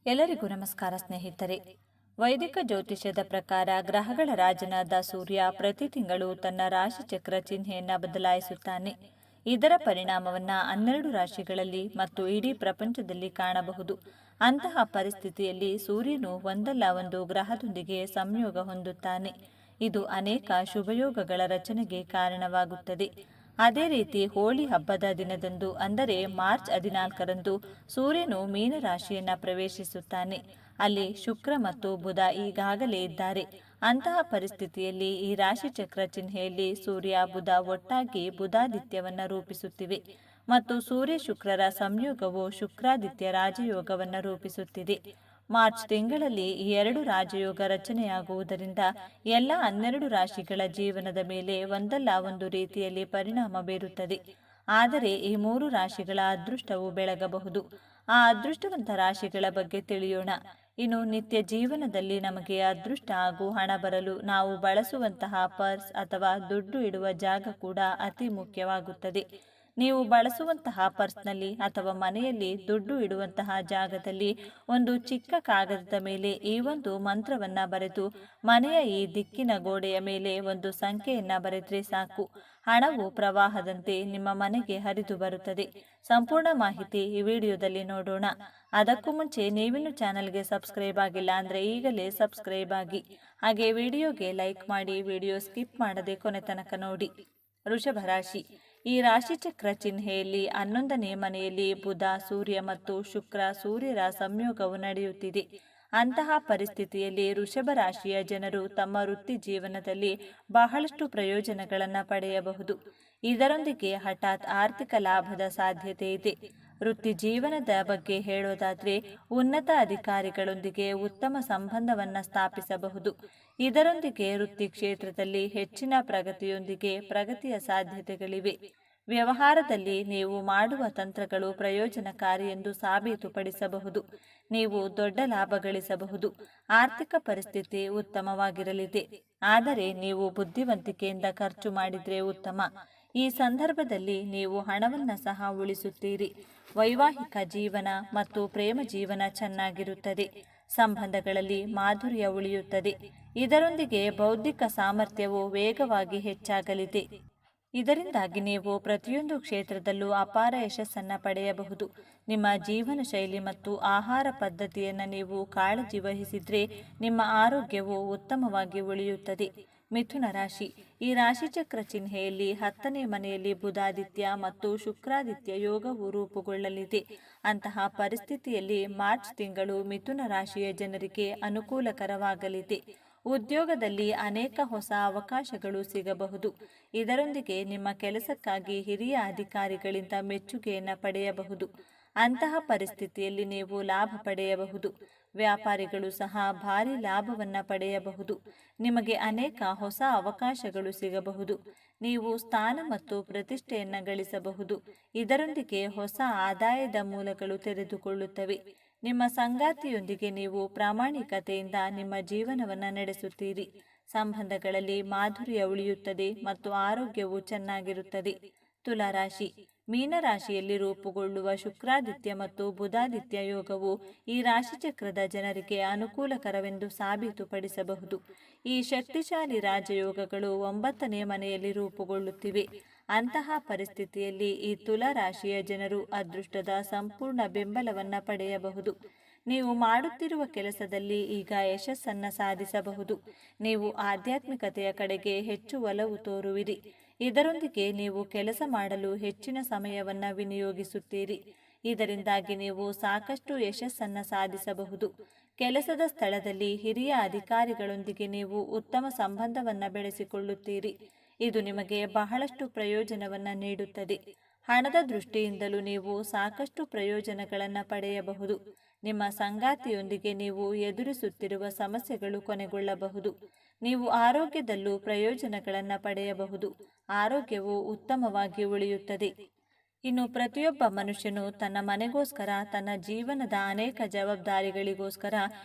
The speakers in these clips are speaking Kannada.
ಎಲ್ಲರಿಗೂ ನಮಸ್ಕಾರ ಸ್ನೇಹಿತರೆ. ವೈದಿಕ ಜ್ಯೋತಿಷ್ಯದ ಪ್ರಕಾರ ಗ್ರಹಗಳ ರಾಜನಾದ ಸೂರ್ಯ ಪ್ರತಿ ತಿಂಗಳು ತನ್ನ ರಾಶಿಚಕ್ರ ಚಿಹ್ನೆಯನ್ನ ಬದಲಾಯಿಸುತ್ತಾನೆ. ಇದರ ಪರಿಣಾಮವನ್ನ 12 ರಾಶಿಗಳಲ್ಲಿ ಮತ್ತು ಇಡೀ ಪ್ರಪಂಚದಲ್ಲಿ ಕಾಣಬಹುದು. ಅಂತಹ ಪರಿಸ್ಥಿತಿಯಲ್ಲಿ ಸೂರ್ಯನು ಒಂದಲ್ಲ ಒಂದು ಗ್ರಹದೊಂದಿಗೆ ಸಂಯೋಗ ಹೊಂದುತ್ತಾನೆ. ಇದು ಅನೇಕ ಶುಭಯೋಗಗಳ ರಚನೆಗೆ ಕಾರಣವಾಗುತ್ತದೆ. ಅದೇ ರೀತಿ ಹೋಳಿ ಹಬ್ಬದ ದಿನದಂದು ಅಂದರೆ ಮಾರ್ಚ್ 14ರಂದು ಸೂರ್ಯನು ಮೀನ ರಾಶಿಯನ್ನ ಪ್ರವೇಶಿಸುತ್ತಾನೆ. ಅಲ್ಲಿ ಶುಕ್ರ ಮತ್ತು ಬುಧ ಈಗಾಗಲೇ ಇದ್ದಾರೆ. ಅಂತಹ ಪರಿಸ್ಥಿತಿಯಲ್ಲಿ ಈ ರಾಶಿಚಕ್ರ ಚಿಹ್ನೆಯಲ್ಲಿ ಸೂರ್ಯ ಬುಧ ಒಟ್ಟಾಗಿ ಬುಧಾದಿತ್ಯವನ್ನ ರೂಪಿಸುತ್ತಿವೆ ಮತ್ತು ಸೂರ್ಯ ಶುಕ್ರರ ಸಂಯೋಗವು ಶುಕ್ರಾದಿತ್ಯ ರಾಜಯೋಗವನ್ನು ರೂಪಿಸುತ್ತಿದೆ. ಮಾರ್ಚ್ ತಿಂಗಳಲ್ಲಿ ಈ 2 ರಾಜಯೋಗ ರಚನೆಯಾಗುವುದರಿಂದ ಎಲ್ಲ 12 ರಾಶಿಗಳ ಜೀವನದ ಮೇಲೆ ಒಂದಲ್ಲ ಒಂದು ರೀತಿಯಲ್ಲಿ ಪರಿಣಾಮ ಬೀರುತ್ತದೆ. ಆದರೆ ಈ 3 ರಾಶಿಗಳ ಅದೃಷ್ಟವು ಬೆಳಗಬಹುದು. ಆ ಅದೃಷ್ಟವಂತ ರಾಶಿಗಳ ಬಗ್ಗೆ ತಿಳಿಯೋಣ. ಇನ್ನು ನಿತ್ಯ ಜೀವನದಲ್ಲಿ ನಮಗೆ ಅದೃಷ್ಟ ಹಾಗೂ ಹಣ ಬರಲು ನಾವು ಬಳಸುವಂತಹ ಪರ್ಸ್ ಅಥವಾ ದುಡ್ಡು ಇಡುವ ಜಾಗ ಕೂಡ ಅತಿ ಮುಖ್ಯವಾಗುತ್ತದೆ. ನೀವು ಬಳಸುವಂತಹ ಪರ್ಸ್ನಲ್ಲಿ ಅಥವಾ ಮನೆಯಲ್ಲಿ ದುಡ್ಡು ಇಡುವಂತಹ ಜಾಗದಲ್ಲಿ ಒಂದು ಚಿಕ್ಕ ಕಾಗದದ ಮೇಲೆ ಈ ಒಂದು ಮಂತ್ರವನ್ನ ಬರೆದು ಮನೆಯ ಈ ದಿಕ್ಕಿನ ಗೋಡೆಯ ಮೇಲೆ ಒಂದು ಸಂಖ್ಯೆಯನ್ನ ಬರೆದ್ರೆ ಸಾಕು. ಹಣವು ಪ್ರವಾಹದಂತೆ ನಿಮ್ಮ ಮನೆಗೆ ಹರಿದು ಬರುತ್ತದೆ. ಸಂಪೂರ್ಣ ಮಾಹಿತಿ ಈ ವಿಡಿಯೋದಲ್ಲಿ ನೋಡೋಣ. ಅದಕ್ಕೂ ಮುಂಚೆ ನೀವಿನ್ನು ಚಾನಲ್ಗೆ ಸಬ್ಸ್ಕ್ರೈಬ್ ಆಗಿಲ್ಲ ಅಂದ್ರೆ ಈಗಲೇ ಸಬ್ಸ್ಕ್ರೈಬ್ ಆಗಿ, ಹಾಗೆ ವಿಡಿಯೋಗೆ ಲೈಕ್ ಮಾಡಿ, ವಿಡಿಯೋ ಸ್ಕಿಪ್ ಮಾಡದೆ ಕೊನೆ ತನಕ ನೋಡಿ. ವೃಷಭ ರಾಶಿ. ಈ ರಾಶಿಚಕ್ರ ಚಿಹ್ನೆಯಲ್ಲಿ 11ನೇ ಮನೆಯಲ್ಲಿ ಬುಧ, ಸೂರ್ಯ ಮತ್ತು ಶುಕ್ರ ಸೂರ್ಯರ ಸಂಯೋಗವು ನಡೆಯುತ್ತಿದೆ. ಅಂತಹ ಪರಿಸ್ಥಿತಿಯಲ್ಲಿ ವೃಷಭ ರಾಶಿಯ ಜನರು ತಮ್ಮ ವೃತ್ತಿ ಜೀವನದಲ್ಲಿ ಬಹಳಷ್ಟು ಪ್ರಯೋಜನಗಳನ್ನು ಪಡೆಯಬಹುದು. ಇದರೊಂದಿಗೆ ಹಠಾತ್ ಆರ್ಥಿಕ ಲಾಭದ ಸಾಧ್ಯತೆ ಇದೆ. ವೃತ್ತಿ ಜೀವನದ ಬಗ್ಗೆ ಹೇಳೋದಾದ್ರೆ ಉನ್ನತ ಅಧಿಕಾರಿಗಳೊಂದಿಗೆ ಉತ್ತಮ ಸಂಬಂಧವನ್ನ ಸ್ಥಾಪಿಸಬಹುದು. ಇದರೊಂದಿಗೆ ವೃತ್ತಿ ಕ್ಷೇತ್ರದಲ್ಲಿ ಹೆಚ್ಚಿನ ಪ್ರಗತಿಯೊಂದಿಗೆ ಪ್ರಗತಿಯ ಸಾಧ್ಯತೆಗಳಿವೆ. ವ್ಯವಹಾರದಲ್ಲಿ ನೀವು ಮಾಡುವ ತಂತ್ರಗಳು ಪ್ರಯೋಜನಕಾರಿ ಎಂದು ಸಾಬೀತುಪಡಿಸಬಹುದು. ನೀವು ದೊಡ್ಡ ಲಾಭ ಗಳಿಸಬಹುದು. ಆರ್ಥಿಕ ಪರಿಸ್ಥಿತಿ ಉತ್ತಮವಾಗಿರಲಿದೆ. ಆದರೆ ನೀವು ಬುದ್ಧಿವಂತಿಕೆಯಿಂದ ಖರ್ಚು ಮಾಡಿದ್ರೆ ಉತ್ತಮ. ಈ ಸಂದರ್ಭದಲ್ಲಿ ನೀವು ಹಣವನ್ನ ಸಹ ಉಳಿಸುತ್ತೀರಿ. ವೈವಾಹಿಕ ಜೀವನ ಮತ್ತು ಪ್ರೇಮ ಜೀವನ ಚೆನ್ನಾಗಿರುತ್ತದೆ. ಸಂಬಂಧಗಳಲ್ಲಿ ಮಾಧುರ್ಯ ಉಳಿಯುತ್ತದೆ. ಇದರೊಂದಿಗೆ ಬೌದ್ಧಿಕ ಸಾಮರ್ಥ್ಯವು ವೇಗವಾಗಿ ಹೆಚ್ಚಾಗಲಿದೆ. ಇದರಿಂದಾಗಿ ನೀವು ಪ್ರತಿಯೊಂದು ಕ್ಷೇತ್ರದಲ್ಲೂ ಅಪಾರ ಯಶಸ್ಸನ್ನ ಪಡೆಯಬಹುದು. ನಿಮ್ಮ ಜೀವನ ಶೈಲಿ ಮತ್ತು ಆಹಾರ ಪದ್ಧತಿಯನ್ನು ನೀವು ಕಾಳಜಿ ವಹಿಸಿದ್ರೆ ನಿಮ್ಮ ಆರೋಗ್ಯವು ಉತ್ತಮವಾಗಿ ಉಳಿಯುತ್ತದೆ. ಮಿಥುನ ರಾಶಿ. ಈ ರಾಶಿಚಕ್ರ ಚಿಹ್ನೆಯಲ್ಲಿ 10ನೇ ಮನೆಯಲ್ಲಿ ಬುಧಾದಿತ್ಯ ಮತ್ತು ಶುಕ್ರಾದಿತ್ಯ ಯೋಗವು ರೂಪುಗೊಳ್ಳಲಿದೆ. ಅಂತಹ ಪರಿಸ್ಥಿತಿಯಲ್ಲಿ ಮಾರ್ಚ್ ತಿಂಗಳು ಮಿಥುನ ರಾಶಿಯ ಜನರಿಗೆ ಅನುಕೂಲಕರವಾಗಲಿದೆ. ಉದ್ಯೋಗದಲ್ಲಿ ಅನೇಕ ಹೊಸ ಅವಕಾಶಗಳು ಸಿಗಬಹುದು. ಇದರೊಂದಿಗೆ ನಿಮ್ಮ ಕೆಲಸಕ್ಕಾಗಿ ಹಿರಿಯ ಅಧಿಕಾರಿಗಳಿಂದ ಮೆಚ್ಚುಗೆಯನ್ನು ಪಡೆಯಬಹುದು. ಅಂತಹ ಪರಿಸ್ಥಿತಿಯಲ್ಲಿ ನೀವು ಲಾಭ ಪಡೆಯಬಹುದು. ವ್ಯಾಪಾರಿಗಳು ಸಹ ಭಾರಿ ಲಾಭವನ್ನ ಪಡೆಯಬಹುದು. ನಿಮಗೆ ಅನೇಕ ಹೊಸ ಅವಕಾಶಗಳು ಸಿಗಬಹುದು. ನೀವು ಸ್ಥಾನ ಮತ್ತು ಪ್ರತಿಷ್ಠೆಯನ್ನ ಗಳಿಸಬಹುದು. ಇದರೊಂದಿಗೆ ಹೊಸ ಆದಾಯದ ಮೂಲಗಳು ತೆರೆದುಕೊಳ್ಳುತ್ತವೆ. ನಿಮ್ಮ ಸಂಗಾತಿಯೊಂದಿಗೆ ನೀವು ಪ್ರಾಮಾಣಿಕತೆಯಿಂದ ನಿಮ್ಮ ಜೀವನವನ್ನು ನಡೆಸುತ್ತೀರಿ. ಸಂಬಂಧಗಳಲ್ಲಿ ಮಾಧುರ್ಯ ಉಳಿಯುತ್ತದೆ ಮತ್ತು ಆರೋಗ್ಯವು ಚೆನ್ನಾಗಿರುತ್ತದೆ. ತುಲಾ ರಾಶಿ. ಮೀನರಾಶಿಯಲ್ಲಿ ರೂಪುಗೊಳ್ಳುವ ಶುಕ್ರಾದಿತ್ಯ ಮತ್ತು ಬುಧಾದಿತ್ಯ ಯೋಗವು ಈ ರಾಶಿಚಕ್ರದ ಜನರಿಗೆ ಅನುಕೂಲಕರವೆಂದು ಸಾಬೀತುಪಡಿಸಬಹುದು. ಈ ಶಕ್ತಿಶಾಲಿ ರಾಜಯೋಗಗಳು 9ನೇ ಮನೆಯಲ್ಲಿ ರೂಪುಗೊಳ್ಳುತ್ತಿವೆ. ಅಂತಹ ಪರಿಸ್ಥಿತಿಯಲ್ಲಿ ಈ ತುಲಾ ರಾಶಿಯ ಜನರು ಅದೃಷ್ಟದ ಸಂಪೂರ್ಣ ಬೆಂಬಲವನ್ನ ಪಡೆಯಬಹುದು. ನೀವು ಮಾಡುತ್ತಿರುವ ಕೆಲಸದಲ್ಲಿ ಈಗ ಯಶಸ್ಸನ್ನ ಸಾಧಿಸಬಹುದು. ನೀವು ಆಧ್ಯಾತ್ಮಿಕತೆಯ ಕಡೆಗೆ ಹೆಚ್ಚು ಒಲವು ತೋರುವಿರಿ. ಇದರೊಂದಿಗೆ ನೀವು ಕೆಲಸ ಮಾಡಲು ಹೆಚ್ಚಿನ ಸಮಯವನ್ನ ವಿನಿಯೋಗಿಸುತ್ತೀರಿ. ಇದರಿಂದಾಗಿ ನೀವು ಸಾಕಷ್ಟು ಯಶಸ್ಸನ್ನ ಸಾಧಿಸಬಹುದು. ಕೆಲಸದ ಸ್ಥಳದಲ್ಲಿ ಹಿರಿಯ ಅಧಿಕಾರಿಗಳೊಂದಿಗೆ ನೀವು ಉತ್ತಮ ಸಂಬಂಧವನ್ನ ಬೆಳೆಸಿಕೊಳ್ಳುತ್ತೀರಿ. ಇದು ನಿಮಗೆ ಬಹಳಷ್ಟು ಪ್ರಯೋಜನವನ್ನ ನೀಡುತ್ತದೆ. ಹಣದ ದೃಷ್ಟಿಯಿಂದಲೂ ನೀವು ಸಾಕಷ್ಟು ಪ್ರಯೋಜನಗಳನ್ನು ಪಡೆಯಬಹುದು. ನಿಮ್ಮ ಸಂಗಾತಿಯೊಂದಿಗೆ ನೀವು ಎದುರಿಸುತ್ತಿರುವ ಸಮಸ್ಯೆಗಳು ಕೊನೆಗೊಳ್ಳಬಹುದು. ನೀವು ಆರೋಗ್ಯದಲ್ಲೂ ಪ್ರಯೋಜನಗಳನ್ನು ಪಡೆಯಬಹುದು. ಆರೋಗ್ಯವು ಉತ್ತಮವಾಗಿ ಉಳಿಯುತ್ತದೆ. ಇನ್ನು ಪ್ರತಿಯೊಬ್ಬ ಮನುಷ್ಯನು ತನ್ನ ಮನೆಗೋಸ್ಕರ, ತನ್ನ ಜೀವನದ ಅನೇಕ ಜವಾಬ್ದಾರಿಗಳಿಗೋಸ್ಕರ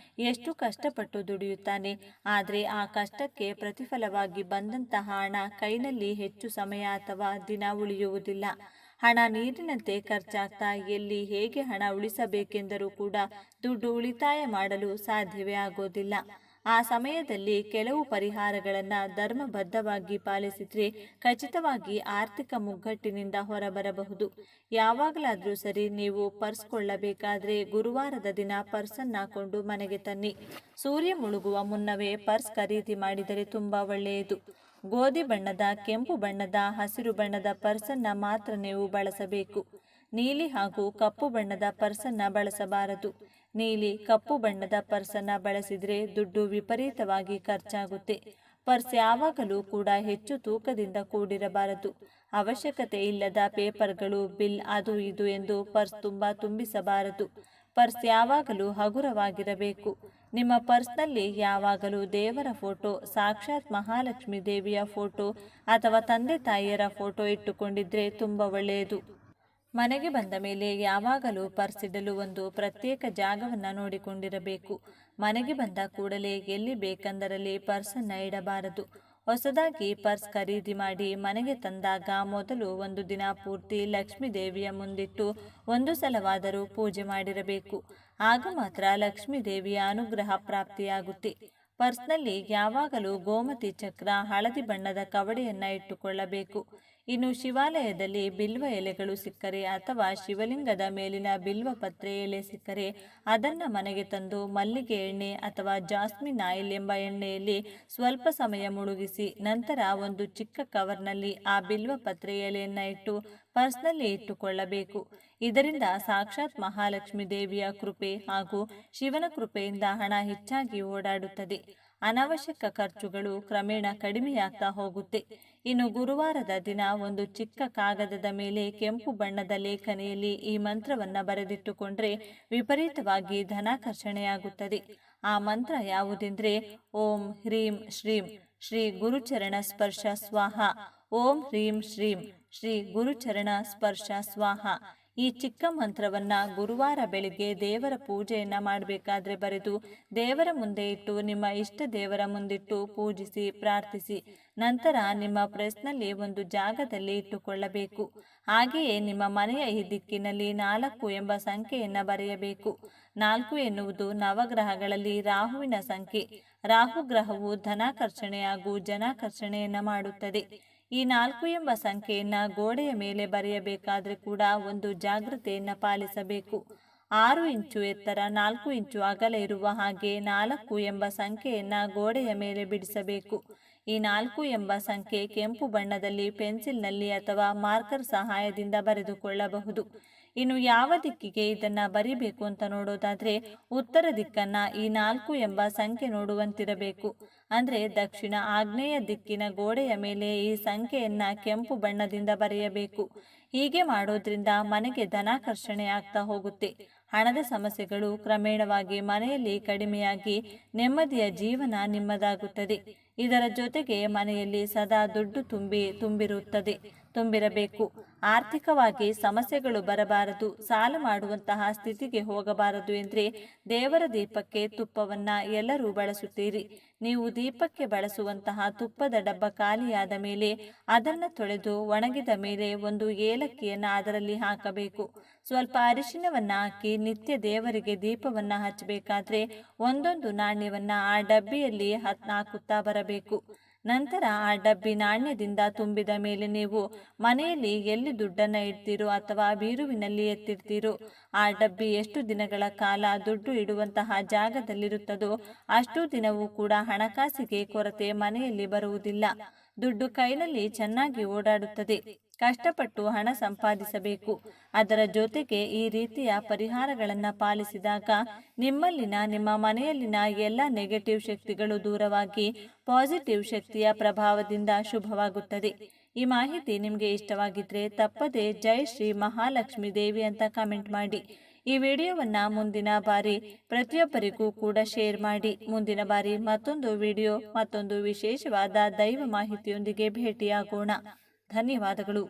ಎಷ್ಟು ಕಷ್ಟಪಟ್ಟು ದುಡಿಯುತ್ತಾನೆ. ಆದರೆ ಆ ಕಷ್ಟಕ್ಕೆ ಪ್ರತಿಫಲವಾಗಿ ಬಂದಂತಹ ಹಣ ಕೈನಲ್ಲಿ ಹೆಚ್ಚು ಸಮಯ ಅಥವಾ ದಿನ ಉಳಿಯುವುದಿಲ್ಲ. ಹಣ ನೀರಿನಂತೆ ಖರ್ಚಾಗ್ತಾ ಎಲ್ಲಿ ಹೇಗೆ ಹಣ ಉಳಿಸಬೇಕೆಂದರೂ ಕೂಡ ದುಡ್ಡು ಉಳಿತಾಯ ಮಾಡಲು ಸಾಧ್ಯವೇ ಆಗೋದಿಲ್ಲ. ಆ ಸಮಯದಲ್ಲಿ ಕೆಲವು ಪರಿಹಾರಗಳನ್ನು ಧರ್ಮಬದ್ಧವಾಗಿ ಪಾಲಿಸಿದ್ರೆ ಖಚಿತವಾಗಿ ಆರ್ಥಿಕ ಮುಗ್ಗಟ್ಟಿನಿಂದ ಹೊರಬರಬಹುದು. ಯಾವಾಗಲಾದರೂ ಸರಿ ನೀವು ಪರ್ಸ್ ಕೊಳ್ಳಬೇಕಾದ್ರೆ ಗುರುವಾರದ ದಿನ ಪರ್ಸನ್ನ ಕೊಂಡು ಮನೆಗೆ ತನ್ನಿ. ಸೂರ್ಯ ಮುಳುಗುವ ಮುನ್ನವೇ ಪರ್ಸ್ ಖರೀದಿ ಮಾಡಿದರೆ ತುಂಬ ಒಳ್ಳೆಯದು. ಗೋಧಿ ಬಣ್ಣದ, ಕೆಂಪು ಬಣ್ಣದ, ಹಸಿರು ಬಣ್ಣದ ಪರ್ಸನ್ನ ಮಾತ್ರ ನೀವು ಬಳಸಬೇಕು. ನೀಲಿ ಹಾಗೂ ಕಪ್ಪು ಬಣ್ಣದ ಪರ್ಸನ್ನ ಬಳಸಬಾರದು. ನೀಲಿ, ಕಪ್ಪು ಬಣ್ಣದ ಪರ್ಸನ್ನ ಬಳಸಿದರೆ ದುಡ್ಡು ವಿಪರೀತವಾಗಿ ಖರ್ಚಾಗುತ್ತೆ. ಪರ್ಸ್ ಯಾವಾಗಲೂ ಕೂಡ ಹೆಚ್ಚು ತೂಕದಿಂದ ಕೂಡಿರಬಾರದು. ಅವಶ್ಯಕತೆ ಇಲ್ಲದ ಪೇಪರ್ಗಳು, ಬಿಲ್, ಅದು ಇದು ಎಂದು ಪರ್ಸ್ ತುಂಬಿಸಬಾರದು. ಪರ್ಸ್ ಯಾವಾಗಲೂ ಹಗುರವಾಗಿರಬೇಕು. ನಿಮ್ಮ ಪರ್ಸ್ನಲ್ಲಿ ಯಾವಾಗಲೂ ದೇವರ ಫೋಟೋ, ಸಾಕ್ಷಾತ್ ಮಹಾಲಕ್ಷ್ಮಿ ದೇವಿಯ ಫೋಟೋ ಅಥವಾ ತಂದೆ ತಾಯಿಯರ ಫೋಟೋ ಇಟ್ಟುಕೊಂಡಿದ್ರೆ ತುಂಬ ಒಳ್ಳೆಯದು. ಮನೆಗೆ ಬಂದ ಮೇಲೆ ಯಾವಾಗಲೂ ಪರ್ಸ್ ಇಡಲು ಒಂದು ಪ್ರತ್ಯೇಕ ಜಾಗವನ್ನು ನೋಡಿಕೊಂಡಿರಬೇಕು. ಮನೆಗೆ ಬಂದ ಕೂಡಲೇ ಎಲ್ಲಿ ಬೇಕೆಂದರಲ್ಲಿ ಪರ್ಸನ್ನು ಇಡಬಾರದು. ಹೊಸದಾಗಿ ಪರ್ಸ್ ಖರೀದಿ ಮಾಡಿ ಮನೆಗೆ ತಂದಾಗ ಮೊದಲು ಒಂದು ದಿನ ಪೂರ್ತಿ ಲಕ್ಷ್ಮೀ ದೇವಿಯ ಮುಂದಿಟ್ಟು ಒಂದು ಸಲವಾದರೂ ಪೂಜೆ ಮಾಡಿರಬೇಕು. ಆಗ ಮಾತ್ರ ಲಕ್ಷ್ಮೀ ದೇವಿಯ ಅನುಗ್ರಹ ಪ್ರಾಪ್ತಿಯಾಗುತ್ತೆ. ಪರ್ಸ್ನಲ್ಲಿ ಯಾವಾಗಲೂ ಗೋಮತಿ ಚಕ್ರ, ಹಳದಿ ಬಣ್ಣದ ಕವಡೆಯನ್ನು ಇಟ್ಟುಕೊಳ್ಳಬೇಕು. ಇನ್ನು ಶಿವಾಲಯದಲ್ಲಿ ಬಿಲ್ವ ಎಲೆಗಳು ಸಿಕ್ಕರೆ ಅಥವಾ ಶಿವಲಿಂಗದ ಮೇಲಿನ ಬಿಲ್ವ ಪತ್ರೆ ಎಲೆ ಸಿಕ್ಕರೆ ಅದನ್ನು ಮನೆಗೆ ತಂದು ಮಲ್ಲಿಗೆ ಎಣ್ಣೆ ಅಥವಾ ಜಾಸ್ಮಿನ್ ಆಯಿಲ್ ಎಂಬ ಎಣ್ಣೆಯಲ್ಲಿ ಸ್ವಲ್ಪ ಸಮಯ ಮುಳುಗಿಸಿ ನಂತರ ಒಂದು ಚಿಕ್ಕ ಕವರ್ನಲ್ಲಿ ಆ ಬಿಲ್ವ ಪತ್ರೆ ಎಲೆಯನ್ನು ಇಟ್ಟು ಪರ್ಸ್ನಲ್ಲಿ ಇಟ್ಟುಕೊಳ್ಳಬೇಕು. ಇದರಿಂದ ಸಾಕ್ಷಾತ್ ಮಹಾಲಕ್ಷ್ಮಿ ದೇವಿಯ ಕೃಪೆ ಹಾಗೂ ಶಿವನ ಕೃಪೆಯಿಂದ ಹಣ ಹೆಚ್ಚಾಗಿ ಓಡಾಡುತ್ತದೆ. ಅನಾವಶ್ಯಕ ಖರ್ಚುಗಳು ಕ್ರಮೇಣ ಕಡಿಮೆಯಾಗ್ತಾ ಹೋಗುತ್ತೆ. ಇನ್ನು ಗುರುವಾರದ ದಿನ ಒಂದು ಚಿಕ್ಕ ಕಾಗದದ ಮೇಲೆ ಕೆಂಪು ಬಣ್ಣದ ಲೇಖನಿಯಲ್ಲಿ ಈ ಮಂತ್ರವನ್ನು ಬರೆದಿಟ್ಟುಕೊಂಡ್ರೆ ವಿಪರೀತವಾಗಿ ಧನಾಕರ್ಷಣೆಯಾಗುತ್ತದೆ. ಆ ಮಂತ್ರ ಯಾವುದೆಂದರೆ ಓಂ ಹ್ರೀಂ ಶ್ರೀಂ ಶ್ರೀ ಗುರುಚರಣ ಸ್ಪರ್ಶ ಸ್ವಾಹ. ಓಂ ಹ್ರೀಂ ಶ್ರೀಂ ಶ್ರೀ ಗುರುಚರಣ ಸ್ಪರ್ಶ ಸ್ವಾಹ. ಈ ಚಿಕ್ಕ ಮಂತ್ರವನ್ನ ಗುರುವಾರ ಬೆಳಿಗ್ಗೆ ದೇವರ ಪೂಜೆಯನ್ನ ಮಾಡಬೇಕಾದ್ರೆ ಬರೆದು ದೇವರ ಮುಂದೆ ಇಟ್ಟು ನಿಮ್ಮ ಇಷ್ಟ ದೇವರ ಮುಂದಿಟ್ಟು ಪೂಜಿಸಿ ಪ್ರಾರ್ಥಿಸಿ ನಂತರ ನಿಮ್ಮ ಪ್ರೆಸ್ನಲ್ಲಿ ಒಂದು ಜಾಗದಲ್ಲಿ ಇಟ್ಟುಕೊಳ್ಳಬೇಕು. ಹಾಗೆಯೇ ನಿಮ್ಮ ಮನೆಯ ಈ ದಿಕ್ಕಿನಲ್ಲಿ 4 ಎಂಬ ಸಂಖ್ಯೆಯನ್ನ ಬರೆಯಬೇಕು. 4 ಎನ್ನುವುದು ನವಗ್ರಹಗಳಲ್ಲಿ ರಾಹುವಿನ ಸಂಖ್ಯೆ. ರಾಹು ಗ್ರಹವು ಧನಾಕರ್ಷಣೆ ಹಾಗೂ ಜನಾಕರ್ಷಣೆಯನ್ನ ಮಾಡುತ್ತದೆ. ಈ 4 ಎಂಬ ಸಂಖ್ಯೆಯನ್ನ ಗೋಡೆಯ ಮೇಲೆ ಬರೆಯಬೇಕಾದ್ರೆ ಕೂಡ ಒಂದು ಜಾಗ್ರತೆಯನ್ನ ಪಾಲಿಸಬೇಕು. 6 ಇಂಚು ಎತ್ತರ, 4 ಇಂಚು ಅಗಲ ಇರುವ ಹಾಗೆ 4 ಎಂಬ ಸಂಖ್ಯೆಯನ್ನ ಗೋಡೆಯ ಮೇಲೆ ಬಿಡಿಸಬೇಕು. ಈ 4 ಎಂಬ ಸಂಖ್ಯೆ ಕೆಂಪು ಬಣ್ಣದಲ್ಲಿ ಪೆನ್ಸಿಲ್ನಲ್ಲಿ ಅಥವಾ ಮಾರ್ಕರ್ ಸಹಾಯದಿಂದ ಬರೆದುಕೊಳ್ಳಬಹುದು. ಇನ್ನು ಯಾವ ದಿಕ್ಕಿಗೆ ಇದನ್ನ ಬರಿಬೇಕು ಅಂತ ನೋಡೋದಾದ್ರೆ ಉತ್ತರ ದಿಕ್ಕನ್ನ ಈ 4 ಎಂಬ ಸಂಖ್ಯೆ ನೋಡುವಂತಿರಬೇಕು. ಅಂದ್ರೆ ದಕ್ಷಿಣ ಆಗ್ನೇಯ ದಿಕ್ಕಿನ ಗೋಡೆಯ ಮೇಲೆ ಈ ಸಂಖ್ಯೆಯನ್ನ ಕೆಂಪು ಬಣ್ಣದಿಂದ ಬರೆಯಬೇಕು. ಹೀಗೆ ಮಾಡೋದ್ರಿಂದ ಮನೆಗೆ ಧನಾಕರ್ಷಣೆ ಆಗ್ತಾ ಹೋಗುತ್ತೆ. ಹಣದ ಸಮಸ್ಯೆಗಳು ಕ್ರಮೇಣವಾಗಿ ಮನೆಯಲ್ಲಿ ಕಡಿಮೆಯಾಗಿ ನೆಮ್ಮದಿಯ ಜೀವನ ನಿಮ್ಮದಾಗುತ್ತದೆ. ಇದರ ಜೊತೆಗೆ ಮನೆಯಲ್ಲಿ ಸದಾ ದುಡ್ಡು ತುಂಬಿರಬೇಕು. ಆರ್ಥಿಕವಾಗಿ ಸಮಸ್ಯೆಗಳು ಬರಬಾರದು, ಸಾಲ ಮಾಡುವಂತಹ ಸ್ಥಿತಿಗೆ ಹೋಗಬಾರದು ಎಂದರೆ ದೇವರ ದೀಪಕ್ಕೆ ತುಪ್ಪವನ್ನ ಎಲ್ಲರೂ ಬಳಸುತ್ತೀರಿ. ನೀವು ದೀಪಕ್ಕೆ ಬಳಸುವಂತಹ ತುಪ್ಪದ ಡಬ್ಬ ಖಾಲಿಯಾದ ಮೇಲೆ ಅದನ್ನು ತೊಳೆದು ಒಣಗಿದ ಮೇಲೆ ಒಂದು ಏಲಕ್ಕಿಯನ್ನು ಅದರಲ್ಲಿ ಹಾಕಬೇಕು. ಸ್ವಲ್ಪ ಅರಿಶಿನವನ್ನ ಹಾಕಿ ನಿತ್ಯ ದೇವರಿಗೆ ದೀಪವನ್ನ ಹಚ್ಚಬೇಕಾದ್ರೆ ಒಂದೊಂದು ನಾಣ್ಯವನ್ನ ಆ ಡಬ್ಬಿಯಲ್ಲಿ ಹಾಕುತ್ತಾ ಬರಬೇಕು. ನಂತರ ಆ ಡಬ್ಬಿ ನಾಣ್ಯದಿಂದ ತುಂಬಿದ ಮೇಲೆ ನೀವು ಮನೆಯಲ್ಲಿ ಎಲ್ಲಿ ದುಡ್ಡನ್ನು ಇಡ್ತೀರೋ ಅಥವಾ ಬೀರುವಿನಲ್ಲಿ ಎತ್ತಿಡ್ತೀರೋ ಆ ಡಬ್ಬಿ ಎಷ್ಟು ದಿನಗಳ ಕಾಲ ದುಡ್ಡು ಇಡುವಂತಹ ಜಾಗದಲ್ಲಿರುತ್ತದೋ ಅಷ್ಟು ದಿನವೂ ಕೂಡ ಹಣಕಾಸಿಗೆ ಕೊರತೆ ಮನೆಯಲ್ಲಿ ಬರುವುದಿಲ್ಲ. ದುಡ್ಡು ಕೈನಲ್ಲಿ ಚೆನ್ನಾಗಿ ಓಡಾಡುತ್ತದೆ. ಕಷ್ಟಪಟ್ಟು ಹಣ ಸಂಪಾದಿಸಬೇಕು. ಅದರ ಜೊತೆಗೆ ಈ ರೀತಿಯ ಪರಿಹಾರಗಳನ್ನು ಪಾಲಿಸಿದಾಗ ನಿಮ್ಮ ಮನೆಯಲ್ಲಿನ ಎಲ್ಲ ನೆಗೆಟಿವ್ ಶಕ್ತಿಗಳು ದೂರವಾಗಿ ಪಾಸಿಟಿವ್ ಶಕ್ತಿಯ ಪ್ರಭಾವದಿಂದ ಶುಭವಾಗುತ್ತದೆ. ಈ ಮಾಹಿತಿ ನಿಮಗೆ ಇಷ್ಟವಾಗಿದ್ರೆ ತಪ್ಪದೆ ಜೈ ಶ್ರೀ ಮಹಾಲಕ್ಷ್ಮಿ ದೇವಿ ಅಂತ ಕಮೆಂಟ್ ಮಾಡಿ. ಈ ವಿಡಿಯೋವನ್ನ ಮುಂದಿನ ಬಾರಿ ಪ್ರತಿಯೊಬ್ಬರಿಗೂ ಕೂಡ ಶೇರ್ ಮಾಡಿ. ಮುಂದಿನ ಬಾರಿ ಮತ್ತೊಂದು ವಿಡಿಯೋ ಮತ್ತೊಂದು ವಿಶೇಷವಾದ ದೈವ ಮಾಹಿತಿಯೊಂದಿಗೆ ಭೇಟಿಯಾಗೋಣ. ಧನ್ಯವಾದಗಳು.